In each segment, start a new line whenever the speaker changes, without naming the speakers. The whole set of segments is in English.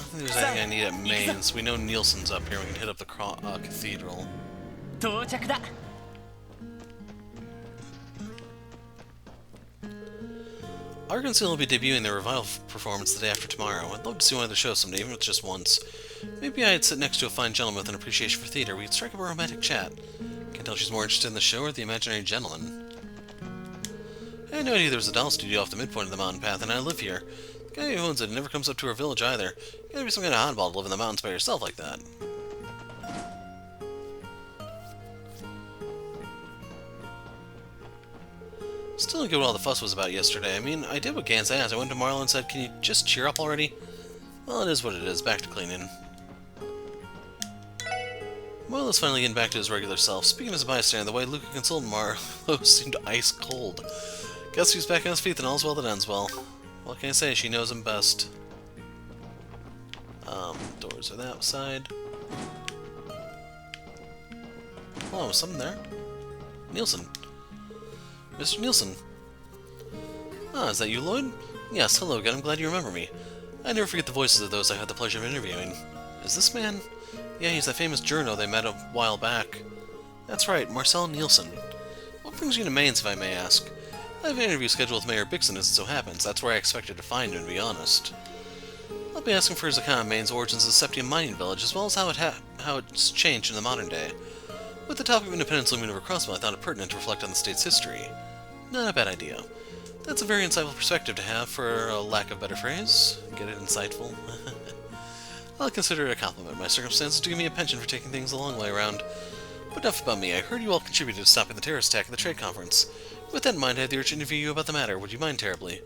think there's anything I need at Mainz. We know Nielsen's up here. We can hit up the cathedral.
到着だ
Arkansas will be debuting their revival performance the day after tomorrow. I'd love to see one of the shows someday, even if it's just once. Maybe I'd sit next to a fine gentleman with an appreciation for theater. We could strike up a romantic chat. Can't tell if she's more interested in the show or the imaginary gentleman. I had no idea there was a doll studio off the midpoint of the mountain path, and I live here. The guy who owns it never comes up to our village either. You gotta be some kind of oddball to live in the mountains by yourself like that. Still don't get what all the fuss was about yesterday. I mean, I did what Gans asked. I went to Marla and said, "Can you just cheer up already?" Well, it is what it is. Back to cleaning. Marla's finally getting back to his regular self. Speaking as a bystander, the way Luca consoled Marlo seemed ice cold. Guess he's back on his feet, then all's well that ends well. What can I say? She knows him best. Doors are that side. Oh, something there. Nielsen. Mr. Nielsen. Ah, is that you, Lloyd? Yes, hello again. I'm glad you remember me. I never forget the voices of those I had the pleasure of interviewing. Is this man? Yeah, he's that famous journo they met a while back. That's right, Marcel Nielsen. What brings you to Mainz, if I may ask? I have an interview scheduled with Mayor Bixen, as it so happens. That's where I expected to find him, to be honest. I'll be asking for his account of Maine's origins as a Septium mining village, as well as how it's changed in the modern day. With the topic of independence looming over Crossville, I thought it pertinent to reflect on the state's history. Not a bad idea. That's a very insightful perspective to have, for a lack of a better phrase. Get it? Insightful? I'll consider it a compliment. My circumstances do give me a pension for taking things a long way around. But enough about me. I heard you all contributed to stopping the terrorist attack at the trade conference. With that in mind, I had the urge to interview you about the matter. Would you mind terribly?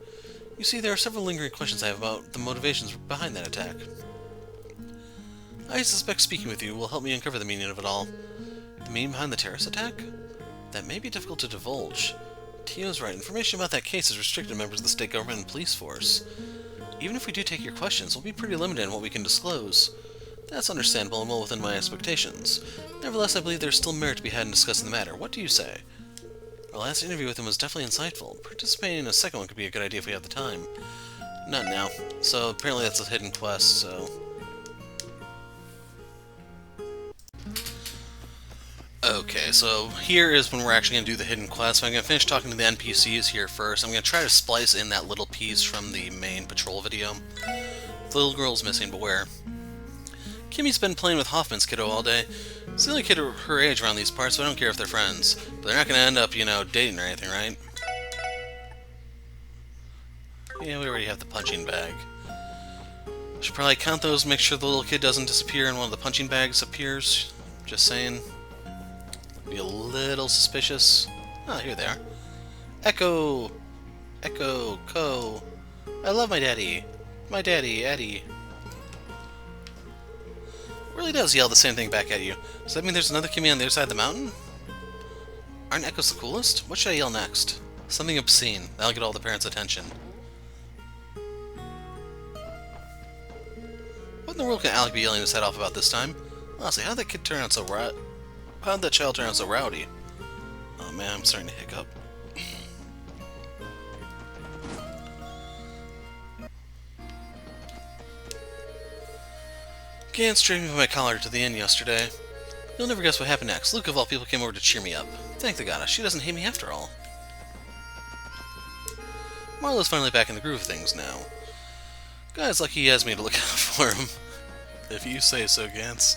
You see, there are several lingering questions I have about the motivations behind that attack. I suspect speaking with you will help me uncover the meaning of it all. The meaning behind the terrorist attack? That may be difficult to divulge. Tio's right. Information about that case is restricted to members of the state government and police force. Even if we do take your questions, we'll be pretty limited in what we can disclose. That's understandable and well within my expectations. Nevertheless, I believe there's still merit to be had in discussing the matter. What do you say? Our last interview with him was definitely insightful. Participating in a second one could be a good idea if we have the time. Not now. So, apparently that's a hidden quest, so... Okay, so here is when we're actually going to do the hidden quest. So I'm going to finish talking to the NPCs here first. I'm going to try to splice in that little piece from the main patrol video. The little girl's missing, but where? Kimmy's been playing with Hoffman's kiddo all day. It's the only kid her age around these parts, so I don't care if they're friends. But they're not going to end up, you know, dating or anything, right? Yeah, we already have the punching bag. Should probably count those, make sure the little kid doesn't disappear and one of the punching bags appears. Just saying. Be a little suspicious. Oh, here they are. Echo! Echo, Co. I love my daddy. My daddy, Eddie. Really does yell the same thing back at you. Does that mean there's another Kimmy on the other side of the mountain? Aren't echoes the coolest? What should I yell next? Something obscene. That'll get all the parents' attention. What in the world can Alec be yelling his head off about this time? Honestly, how'd that kid turn out so how'd that child turn out so rowdy? Oh man, I'm starting to hiccup. Gans dragged me by my collar to the inn yesterday. You'll never guess what happened next. Luke, of all people, came over to cheer me up. Thank the goddess, she doesn't hate me after all. Marlo's finally back in the groove of things now. Guy's lucky he has me to look out for him. If you say so, Gans.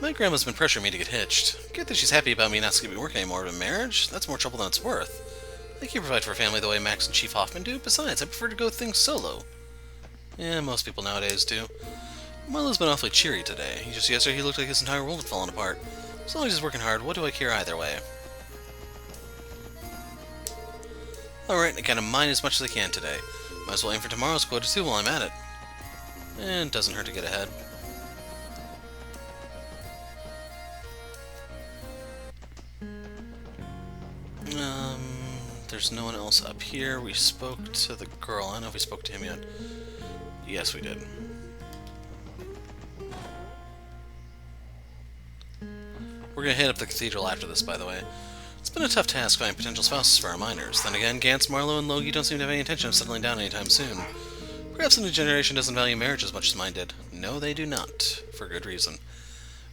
My grandma's been pressuring me to get hitched. Get that she's happy about me not skipping work anymore, but marriage? That's more trouble than it's worth. I can't provide for a family the way Max and Chief Hoffman do. Besides, I prefer to go things solo. Yeah, most people nowadays do. Marlo's been awfully cheery today. Just yesterday he looked like his entire world had fallen apart. As long as he's working hard, what do I care either way? Alright, I gotta mine as much as I can today. Might as well aim for tomorrow's quota too while I'm at it. And it doesn't hurt to get ahead. There's no one else up here. We spoke to the girl. I don't know if we spoke to him yet. Yes, we did. We're gonna hit up the cathedral after this, by the way. It's been a tough task finding potential spouses for our minors. Then again, Gantz, Marlowe, and Logie don't seem to have any intention of settling down anytime soon. Perhaps the new generation doesn't value marriage as much as mine did. No, they do not. For good reason.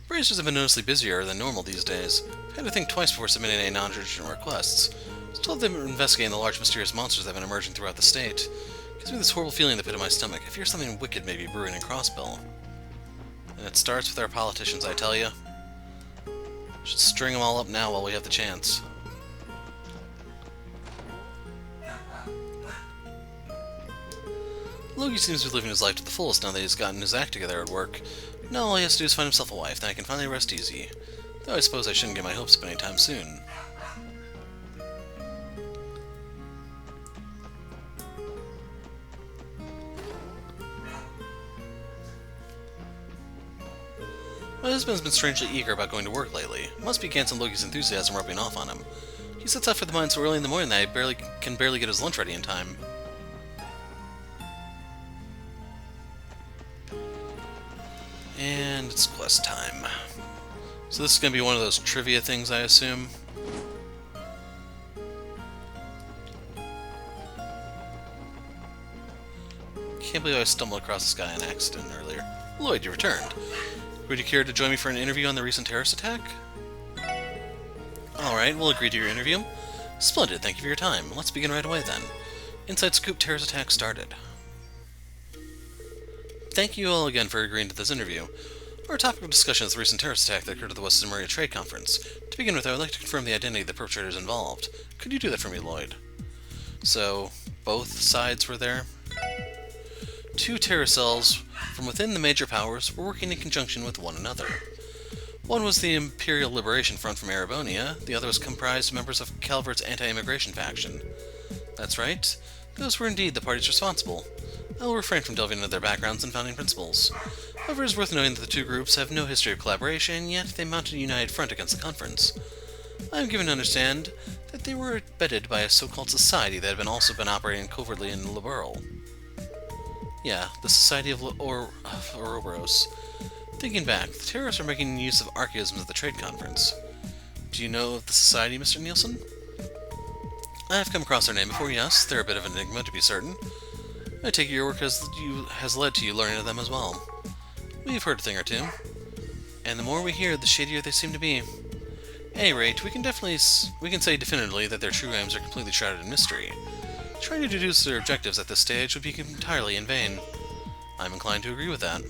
Bracers have been noticeably busier than normal these days. I had to think twice before submitting any non-traditional requests. I was told they've been investigating the large mysterious monsters that have been emerging throughout the state. It gives me this horrible feeling in the pit of my stomach. I fear something wicked may be brewing in Crossbell. And it starts with our politicians, I tell you. Should string them all up now while we have the chance. Logie seems to be living his life to the fullest now that he's gotten his act together at work. Now all he has to do is find himself a wife, then I can finally rest easy. Though I suppose I shouldn't get my hopes up anytime soon. My husband's been strangely eager about going to work lately. It must be Gantz Logie's enthusiasm rubbing off on him. He sets out for the mine so early in the morning that I can barely get his lunch ready in time. And it's quest time. So this is going to be one of those trivia things, I assume. Can't believe I stumbled across this guy on accident earlier. Lloyd, you returned. Would you care to join me for an interview on the recent terrorist attack? Alright, we'll agree to your interview. Splendid, thank you for your time. Let's begin right away then. Inside Scoop terrorist attack started. Thank you all again for agreeing to this interview. Our topic of discussion is the recent terrorist attack that occurred at the Western Maria Trade Conference. To begin with, I would like to confirm the identity of the perpetrators involved. Could you do that for me, Lloyd? So, both sides were there? 2 terror cells from within the major powers were working in conjunction with one another. One was the Imperial Liberation Front from Erebonia, the other was comprised of members of Calvert's anti-immigration faction. That's right, those were indeed the parties responsible. I will refrain from delving into their backgrounds and founding principles. However, it is worth noting that the 2 groups have no history of collaboration, yet they mounted a united front against the conference. I am given to understand that they were abetted by a so-called society that had also been operating covertly in Liberal. Yeah, the Society of Ouroboros. Thinking back, the terrorists are making use of archaisms at the trade conference. Do you know of the society, Mr. Nielsen? I have come across their name before, yes. They're a bit of an enigma, to be certain. I take it your work has led to you learning of them as well. We've heard a thing or two. And the more we hear, the shadier they seem to be. At any rate, we can say definitively that their true aims are completely shrouded in mystery. Trying to deduce their objectives at this stage would be entirely in vain. I'm inclined to agree with that.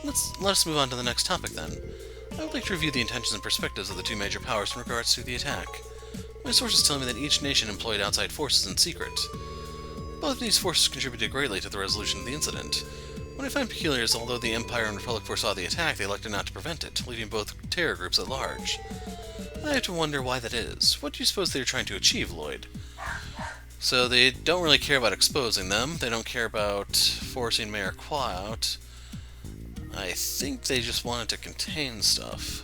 Let us move on to the next topic then. I would like to review the intentions and perspectives of the 2 major powers in regards to the attack. My sources tell me that each nation employed outside forces in secret. Both of these forces contributed greatly to the resolution of the incident. What I find peculiar is although the Empire and Republic foresaw the attack, they elected not to prevent it, leaving both terror groups at large. I have to wonder why that is. What do you suppose they are trying to achieve, Lloyd? So they don't really care about exposing them, they don't care about forcing Mayor Qua out. I think they just wanted to contain stuff.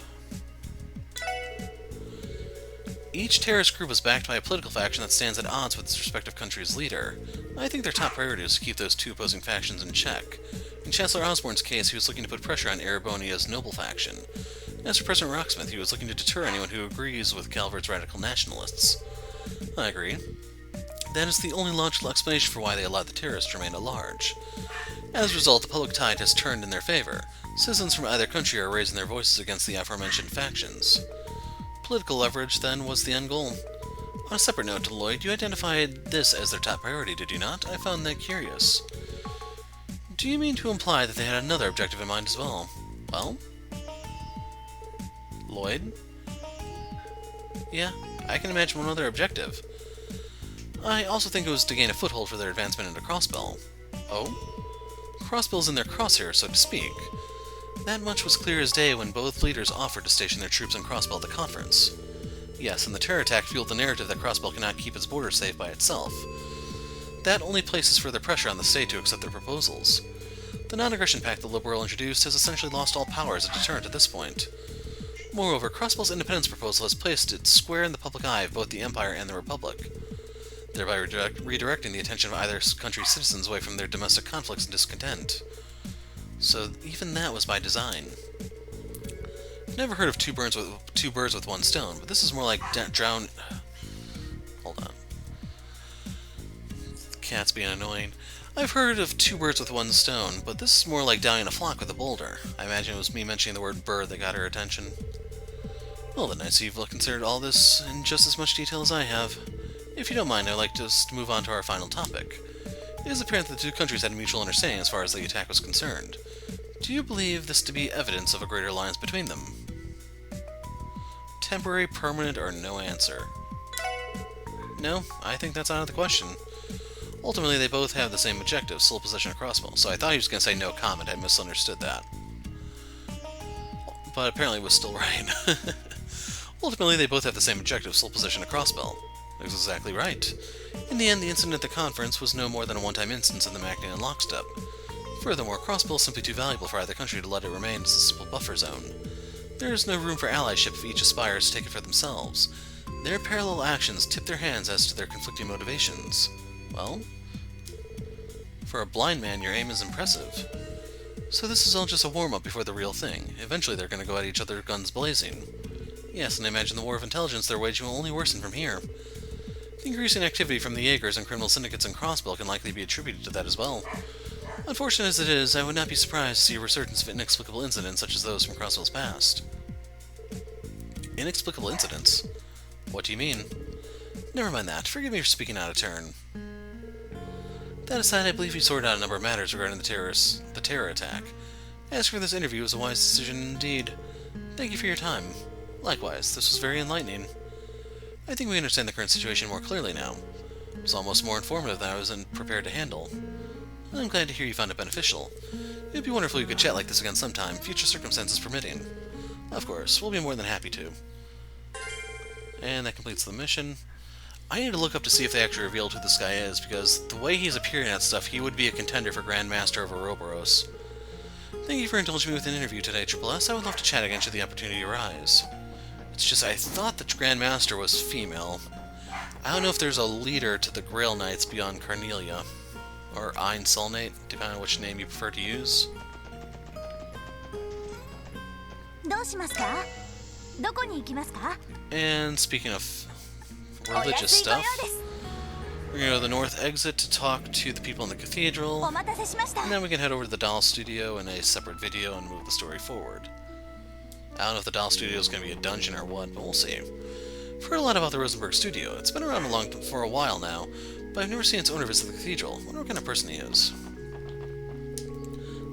Each terrorist group is backed by a political faction that stands at odds with its respective country's leader. I think their top priority is to keep those 2 opposing factions in check. In Chancellor Osborne's case, he was looking to put pressure on Erebonia's noble faction. As for President Rocksmith, he was looking to deter anyone who agrees with Calvert's radical nationalists. I agree. That is the only logical explanation for why they allowed the terrorists to remain at large. As a result, the public tide has turned in their favor. Citizens from either country are raising their voices against the aforementioned factions. Political leverage, then, was the end goal. On a separate note to Lloyd, you identified this as their top priority, did you not? I found that curious. Do you mean to imply that they had another objective in mind as well? Well? Lloyd? Yeah, I can imagine one other objective. I also think it was to gain a foothold for their advancement into Crossbell. Oh? Crossbell's in their crosshairs, so to speak. That much was clear as day when both leaders offered to station their troops in Crossbell at the conference. Yes, and the terror attack fueled the narrative that Crossbell cannot keep its borders safe by itself. That only places further pressure on the state to accept their proposals. The non-aggression pact the Liberal introduced has essentially lost all power as a deterrent at this point. Moreover, Crossbell's independence proposal has placed it square in the public eye of both the Empire and the Republic, thereby redirecting the attention of either country's citizens away from their domestic conflicts and discontent. So even that was by design. I've never heard of two birds with one stone, but this is more like drown. Hold on. Cat's being annoying. I've heard of two birds with one stone, but this is more like downing a flock with a boulder. I imagine it was me mentioning the word bird that got her attention. Well then, I see you've considered all this in just as much detail as I have. If you don't mind, I'd like to just move on to our final topic. It is apparent that the two countries had a mutual understanding as far as the attack was concerned. Do you believe this to be evidence of a greater alliance between them? Temporary, permanent, or no answer? No, I think that's out of the question. Ultimately, they both have the same objective, sole possession of crossbow, so I thought he was going to say no comment. I misunderstood that. But apparently it was still right. Ultimately, they both have the same objective, sole possession of crossbow. That's exactly right. In the end, the incident at the conference was no more than a one-time instance in the Macnian and lockstep. Furthermore, crossbow is simply too valuable for either country to let it remain as a simple buffer zone. There is no room for allyship if each aspires to take it for themselves. Their parallel actions tip their hands as to their conflicting motivations. Well, for a blind man, your aim is impressive. So this is all just a warm-up before the real thing. Eventually they're going to go at each other guns blazing. Yes, and I imagine the war of intelligence they're waging will only worsen from here. The increasing activity from the Jaegers and criminal syndicates in Crossbell can likely be attributed to that as well. Unfortunate as it is, I would not be surprised to see a resurgence of inexplicable incidents such as those from Crossbell's past. Inexplicable incidents? What do you mean? Never mind that. Forgive me for speaking out of turn. That aside, I believe we sorted out a number of matters regarding the terror attack. Asking for this interview was a wise decision indeed. Thank you for your time. Likewise, this was very enlightening. I think we understand the current situation more clearly now. It was almost more informative than I was prepared to handle. I'm glad to hear you found it beneficial. It would be wonderful if we could chat like this again sometime, future circumstances permitting. Of course, we'll be more than happy to. And that completes the mission. I need to look up to see if they actually revealed who this guy is, because the way he's appearing at stuff, he would be a contender for Grand Master of Ouroboros. Thank you for indulging me with an interview today, Triple S. I would love to chat again should the opportunity arise. It's just, I thought the Grand Master was female. I don't know if there's a leader to the Grail Knights beyond Carnelia. Or Ein Solnate, depending on which name you prefer to use. And speaking of religious stuff, we're going to go to the north exit to talk to the people in the cathedral, and then we can head over to the doll studio in a separate video and move the story forward. I don't know if the doll studio is going to be a dungeon or what, but we'll see. I've heard a lot about the Rosenberg studio. It's been around for a while now, but I've never seen its owner visit the cathedral. I wonder what kind of person he is.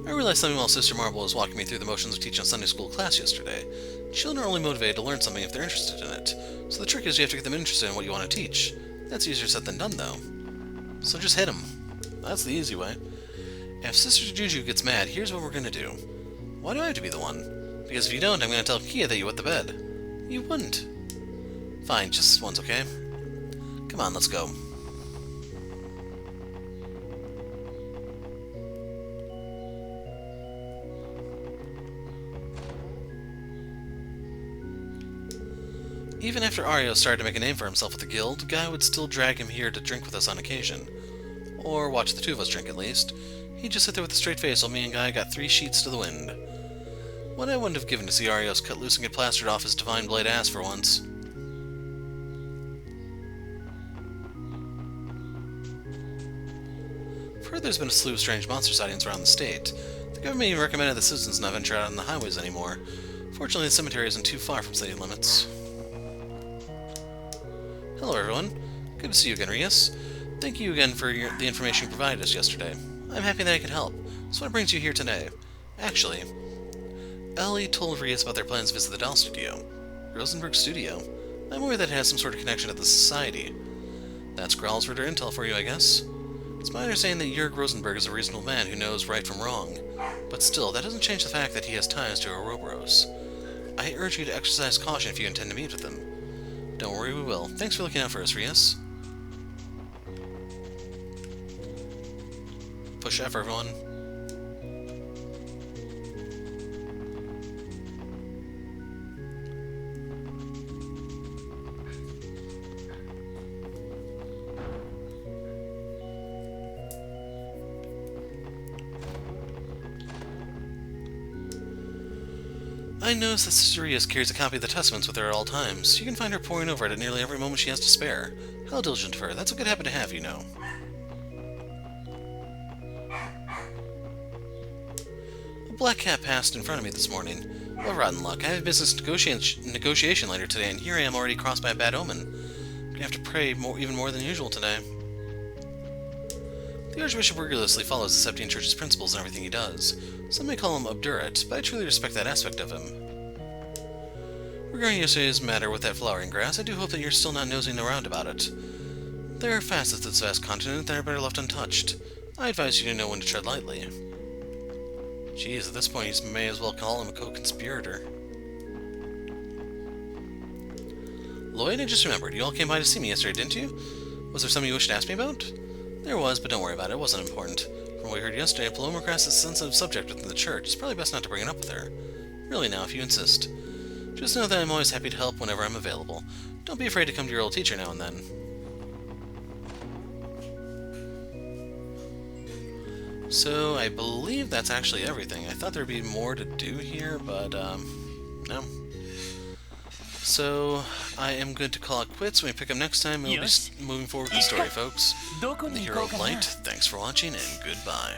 I realized something while Sister Marble was walking me through the motions of teaching a Sunday school class yesterday. Children are only motivated to learn something if they're interested in it. So the trick is you have to get them interested in what you want to teach. That's easier said than done, though. So just hit them. That's the easy way. If Sister Juju gets mad, here's what we're going to do. Why do I have to be the one? Because if you don't, I'm going to tell Kia that you wet the bed. You wouldn't. Fine, just once, okay? Come on, let's go. Even after Ario started to make a name for himself with the guild, Guy would still drag him here to drink with us on occasion. Or watch the two of us drink, at least. He'd just sit there with a straight face while me and Guy got 3 sheets to the wind. What I wouldn't have given to see Arios cut loose and get plastered off his Divine Blade ass for once. Further, there's been a slew of strange monster sightings around the state. The government even recommended the citizens not venture out on the highways anymore. Fortunately, the cemetery isn't too far from city limits. Hello, everyone. Good to see you again, Rias. Thank you again for the information you provided us yesterday. I'm happy that I could help. So what brings you here today? Actually, Ellie told Rias about their plans to visit the doll studio. Rosenberg Studio? I'm aware that it has some sort of connection to the Society. That's Growl's Ritter intel for you, I guess. It's my understanding that Jörg Rosenberg is a reasonable man who knows right from wrong. But still, that doesn't change the fact that he has ties to Ouroboros. I urge you to exercise caution if you intend to meet with him. Don't worry, we will. Thanks for looking out for us, Rias. Push F, everyone. I noticed that Sister Rias carries a copy of the Testaments with her at all times. You can find her poring over it at nearly every moment she has to spare. How diligent of her. That's a good habit to have, you know. black cat passed in front of me this morning. Well, rotten luck. I have a business negotiation later today, and here I am already crossed by a bad omen. I'm gonna have to pray even more than usual today. The Archbishop rigorously follows the Septine Church's principles in everything he does. Some may call him obdurate, but I truly respect that aspect of him. Regarding yesterday's matter with that flowering grass, I do hope that you're still not nosing around about it. There are facets of this vast continent that are better left untouched. I advise you to know when to tread lightly. Jeez, at this point you may as well call him a co-conspirator. Lloyd, I just remembered. You all came by to see me yesterday, didn't you? Was there something you wished to ask me about? There was, but don't worry about it. It wasn't important. From what we heard yesterday, Paloma Crass is a sensitive subject within the church. It's probably best not to bring it up with her. Really now, if you insist. Just know that I'm always happy to help whenever I'm available. Don't be afraid to come to your old teacher now and then. So, I believe that's actually everything. I thought there'd be more to do here, but, no. So, I am good to call it quits. When we pick up next time, we'll be moving forward with the story, folks. The Hero of Light, thanks for watching, and goodbye.